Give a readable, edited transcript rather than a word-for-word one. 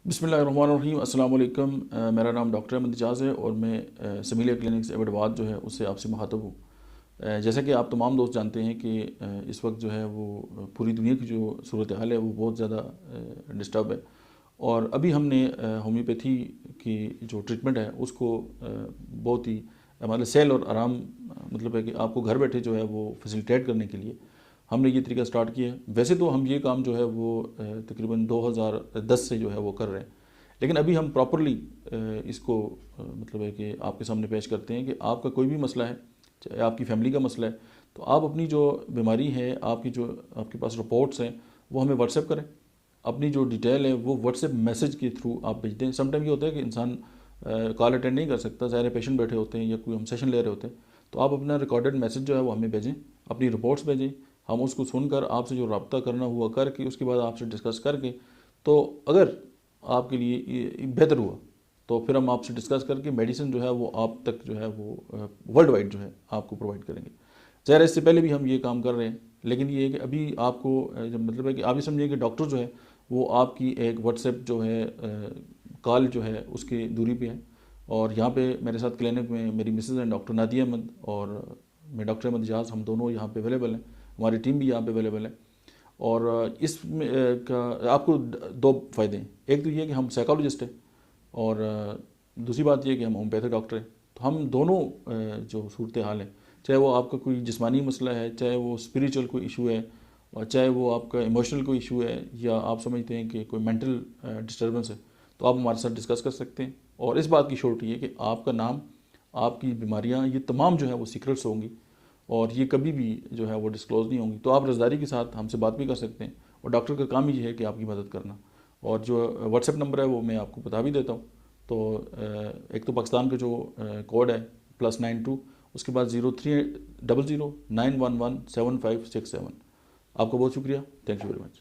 بسم اللہ الرحمن الرحیم، السلام علیکم۔ میرا نام ڈاکٹر احمد اجاز ہے اور میں سمیلیہ کلینکس ایبٹ آباد جو ہے اس سے آپ سے مخاطب ہوں۔ جیسا کہ آپ تمام دوست جانتے ہیں کہ اس وقت جو ہے وہ پوری دنیا کی جو صورتحال ہے وہ بہت زیادہ ڈسٹرب ہے، اور ابھی ہم نے ہومیوپیتھی کی جو ٹریٹمنٹ ہے اس کو بہت ہی مطلب سہل اور آرام مطلب ہے کہ آپ کو گھر بیٹھے جو ہے وہ فیسیلیٹیٹ کرنے کے لیے ہم نے یہ طریقہ سٹارٹ کیا ہے۔ ویسے تو ہم یہ کام جو ہے وہ تقریباً 2010 سے جو ہے وہ کر رہے ہیں، لیکن ابھی ہم پراپرلی اس کو مطلب ہے کہ آپ کے سامنے پیش کرتے ہیں کہ آپ کا کوئی بھی مسئلہ ہے، چاہے آپ کی فیملی کا مسئلہ ہے، تو آپ اپنی جو بیماری ہے، آپ کے پاس رپورٹس ہیں، وہ ہمیں واٹس ایپ کریں۔ اپنی جو ڈیٹیل ہے وہ واٹس ایپ میسج کے تھرو آپ بھیج دیں۔ سم ٹائم یہ ہوتا ہے کہ انسان کال اٹینڈ نہیں کر سکتا، ظاہر ہے پیشنٹ بیٹھے ہوتے ہیں یا کوئی ہم سیشن لے رہے ہوتے ہیں، تو آپ اپنا ریکارڈڈ میسج جو ہے وہ ہمیں بھیجیں، اپنی رپورٹس بھیجیں، ہم اس کو سن کر آپ سے جو رابطہ کرنا ہوا کر کے اس کے بعد آپ سے ڈسکس کر کے، تو اگر آپ کے لیے یہ بہتر ہوا تو پھر ہم آپ سے ڈسکس کر کے میڈیسن جو ہے وہ آپ تک جو ہے وہ ورلڈ وائڈ جو ہے آپ کو پرووائڈ کریں گے۔ ظاہر ہے اس سے پہلے بھی ہم یہ کام کر رہے ہیں، لیکن یہ ہے کہ ابھی آپ کو جب مطلب ہے کہ آپ یہ سمجھیں کہ ڈاکٹر جو ہے وہ آپ کی ایک واٹس ایپ جو ہے کال جو ہے اس کی دوری پہ ہے، اور یہاں پہ میرے ساتھ کلینک میں میری مسز ہیں ڈاکٹر نادیہ احمد اور میں ڈاکٹر احمد اجاز، ہم دونوں یہاں پہ اویلیبل ہیں، ہماری ٹیم بھی یہاں پہ اویلیبل ہے۔ اور اس میں کا آپ کو دو فائدے ہیں، ایک تو یہ کہ ہم سائیکالوجسٹ ہیں، اور دوسری بات یہ کہ ہم ہومیوپیتھک ڈاکٹر ہیں، تو ہم دونوں جو صورتحال ہے، چاہے وہ آپ کا کوئی جسمانی مسئلہ ہے، چاہے وہ اسپریچول کوئی ایشو ہے، اور چاہے وہ آپ کا ایموشنل کوئی ایشو ہے، یا آپ سمجھتے ہیں کہ کوئی مینٹل ڈسٹربنس ہے، تو آپ ہمارے ساتھ ڈسکس کر سکتے ہیں۔ اور اس بات کی شورٹی ہے کہ آپ کا نام، آپ کی بیماریاں، یہ تمام جو ہے وہ سیکرٹس ہوں گی، اور یہ کبھی بھی جو ہے وہ ڈسکلوز نہیں ہوں گی، تو آپ رضداری کے ساتھ ہم سے بات بھی کر سکتے ہیں، اور ڈاکٹر کا کام ہی یہ ہے کہ آپ کی مدد کرنا۔ اور جو واٹس ایپ نمبر ہے وہ میں آپ کو بتا بھی دیتا ہوں، تو ایک تو پاکستان کا جو کوڈ ہے +92، اس کے بعد 0300911757۔ آپ کا بہت شکریہ، تھینک یو ویری مچ۔